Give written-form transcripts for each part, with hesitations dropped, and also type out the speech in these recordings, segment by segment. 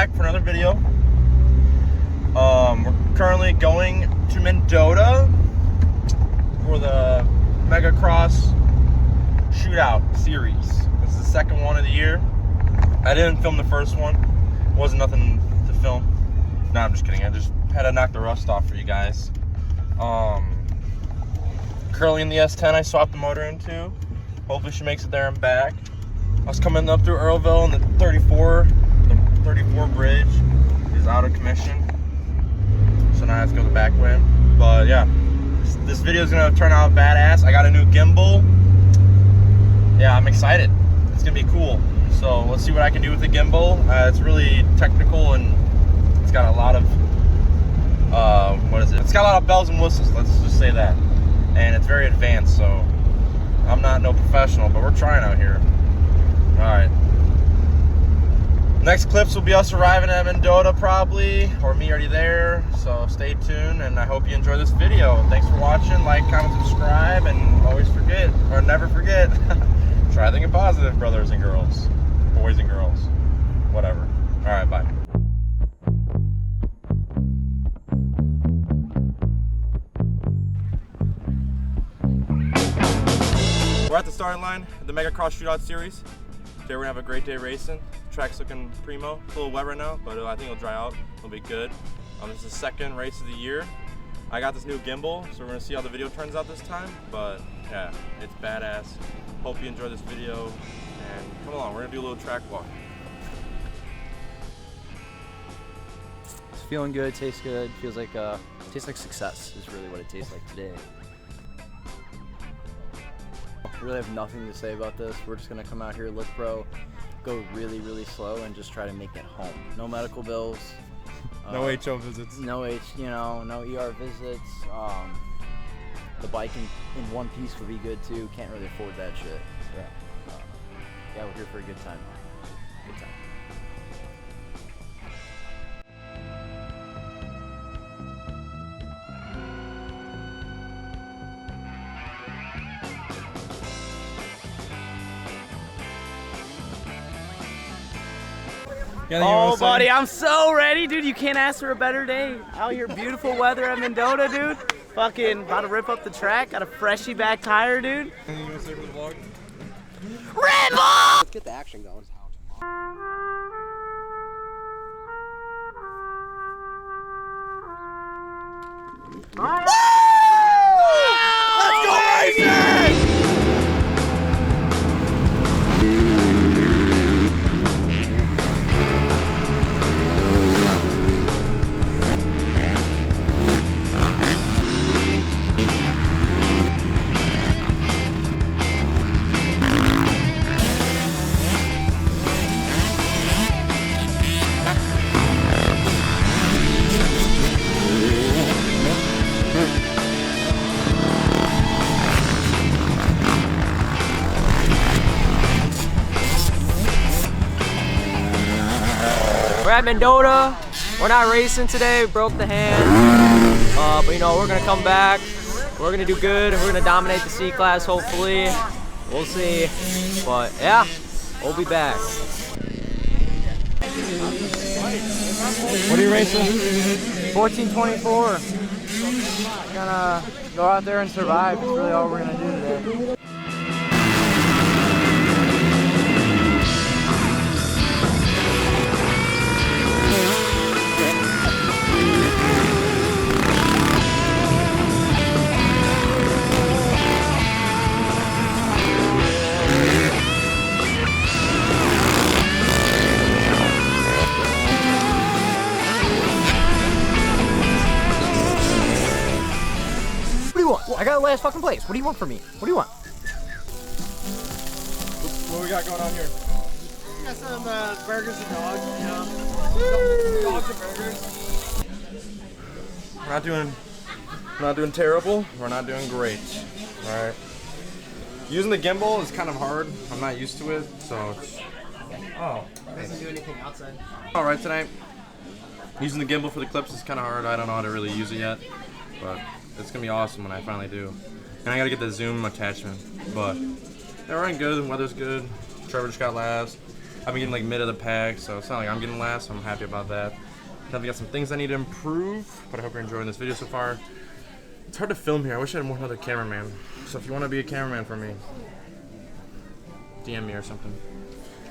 back for another video. We're currently going to Mendota for the MEGACROSS Shootout series. This is the second one of the year. I didn't film the first one. Wasn't nothing to film. No, I'm just kidding. I just had to knock the rust off for you guys. Currently in the S10 I swapped the motor into. Hopefully she makes it there and back. I was coming up through Earlville and the 34 bridge is out of commission. So now I have to go the back way. But yeah, this video is gonna turn out badass. I got a new gimbal. Yeah, I'm excited. It's gonna be cool. So let's see what I can do with the gimbal. It's really technical and it's got a lot of, It's got a lot of bells and whistles, let's just say that. And it's very advanced, so I'm not no professional, but we're trying out here. Alright. Next clips will be us arriving at Mendota probably, or me already there, so stay tuned, and I hope you enjoy this video. Thanks for watching. Like, comment, subscribe, and always forget, or never forget, try thinking positive, brothers and girls. Boys and girls. Whatever. Alright, bye. We're at the starting line of the MEGACROSS Shootout series. Today we're gonna have a great day racing. Track's looking primo. It's a little wet right now, but I think it'll dry out. It'll be good. This is the second race of the year. I got this new gimbal, so we're gonna see how the video turns out this time. But yeah, it's badass. Hope you enjoy this video, and come along. We're gonna do a little track walk. It's feeling good. Tastes good. Feels like tastes like success is really what it tastes like today. I really have nothing to say about this. We're just gonna come out here, look pro, go really, really slow, and just try to make it home. No medical bills. No HO visits. No no ER visits. The bike in one piece would be good too. Can't really afford that shit. So, yeah, we're here for a good time. Good time. Oh, buddy, I'm so ready, dude. You can't ask for a better day. Out here, beautiful weather at Mendota, dude. Fucking about to rip up the track. Got a freshie back tire, dude. Anything you want to say for the vlog? Red Bull! Let's get the action going. Let's go racing! We're at Mendota. We're not racing today. We broke the hand. But you know, we're gonna come back. We're gonna do good. We're gonna dominate the C class, hopefully. We'll see. But yeah, we'll be back. What are you racing? 1424. Gonna go out there and survive. That's really all we're gonna do today. I got the last fucking place. What do you want from me? What do you want? What we got going on here? We got some burgers and dogs, you know. Dogs and burgers. We're not doing terrible. We're not doing great. All right. Using the gimbal is kind of hard. I'm not used to it, so it's... Oh. Doesn't do anything outside. All right tonight. Using the gimbal for the clips is kind of hard. I don't know how to really use it yet, but it's gonna be awesome when I finally do. And I gotta get the zoom attachment, but yeah, we're running good. The weather's good. Trevor just got last. I've been getting like mid of the pack, so it's not like I'm getting last, so I'm happy about that. Definitely got some things I need to improve, but I hope you're enjoying this video so far. It's hard to film here. I wish I had another cameraman. So if you want to be a cameraman for me, DM me or something.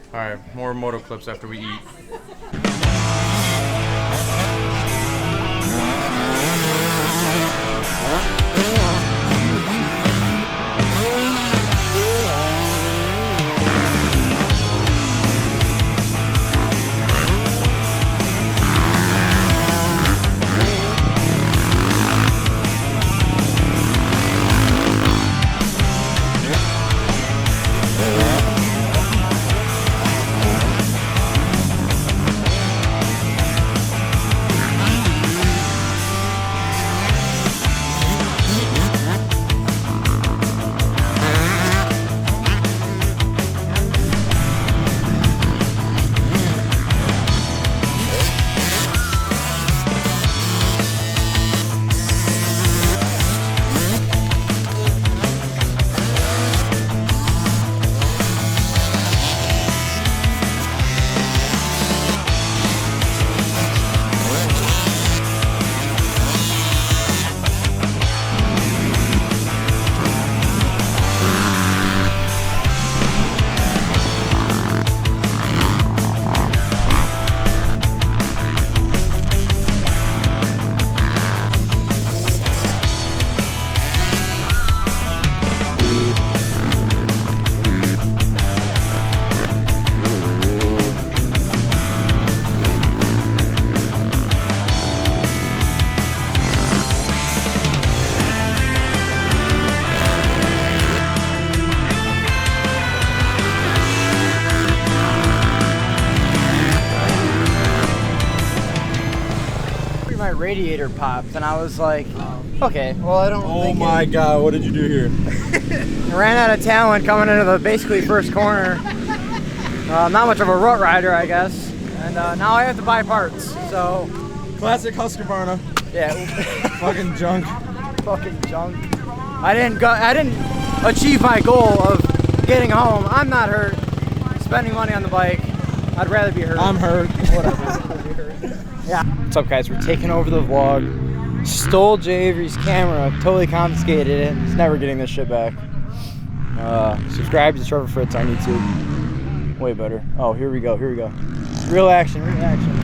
Alright, more moto clips after we eat. My radiator popped, and I was like, okay, well, I don't think my god, what did you do here? I ran out of talent coming into the basically first corner. Not much of a rut rider, I guess, and now I have to buy parts, so. Classic Husqvarna. Yeah. Fucking junk. Fucking junk. I didn't achieve my goal of getting home. I'm not hurt. Spending money on the bike. I'd rather be hurt. I'm hurt. Whatever. Yeah. What's up, guys? We're taking over the vlog. Stole JAVERY'S camera. Totally confiscated it. He's never getting this shit back. Subscribe to Trevor Fritz on YouTube. Way better. Oh, here we go. Here we go. Real action. Real action.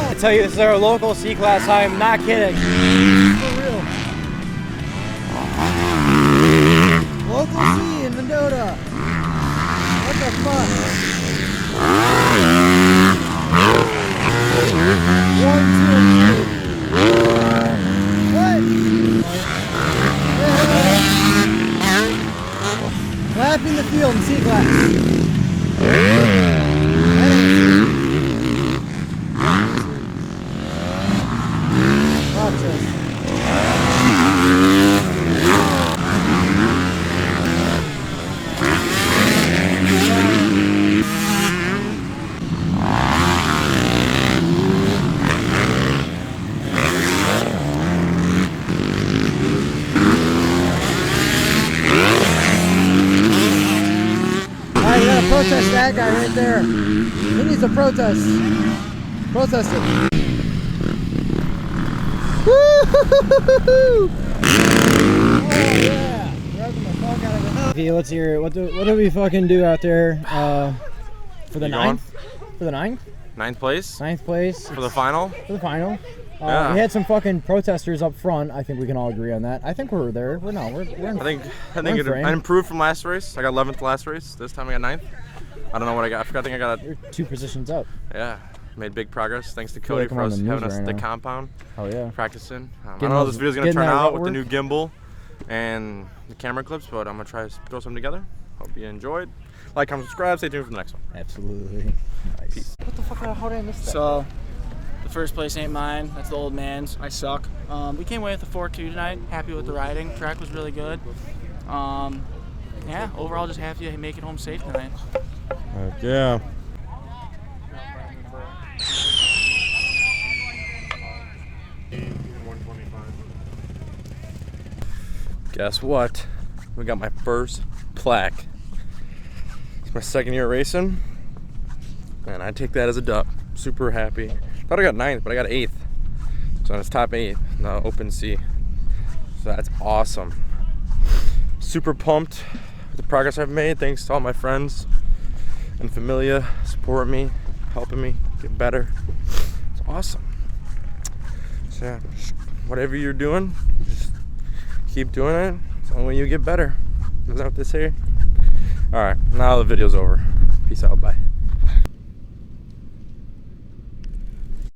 I tell you, this is our local C-Class. I'm not kidding. For real. Local C in Mendota. What the fuck? 1, 2. What? Lapping the field in C-Class. Protest that guy right there. He needs to protest. Protest it. Woo-hoo-hoo-hoo-hoo! Oh yeah! Revving the fuck out of it. Okay, let's hear it. What do we fucking do out there for the 9th? For the 9th? 9th place? 9th place. For the final? For the final. Yeah. We had some fucking protesters up front. I think we can all agree on that. I think we're there. We're in I think I improved from last race. I got 11th last race. This time I got 9th. I don't know what I got. I think I got. You're 2 positions up. Yeah. Made big progress thanks to feel Cody like I'm for on us the having news us at right the now. compound Oh yeah. practicing. I Getting don't know how those- this video's gonna getting turn that out rut with the new work? gimbal and the camera clips, but I'm gonna try to throw something together. Hope you enjoyed. Like, comment, subscribe. Stay tuned for the next one. Absolutely. Nice. Peace. What the fuck? How did I miss that? So, the first place ain't mine. That's the old man's. I suck. We came away with a 4-2 tonight. Happy with the riding. Track was really good. Yeah, overall just happy to make it home safe tonight. Heck yeah. Guess what? We got my first plaque. It's my second year racing, and I take that as a dub. Super happy. Thought I got 9th, but I got 8th. So it's top 8 in the Open C. So that's awesome. Super pumped with the progress I've made. Thanks to all my friends and familia supporting me, helping me get better. It's awesome. So yeah, whatever you're doing, just keep doing it. It's the only way you get better. Is that what they say? All right, now the video's over. Peace out, bye.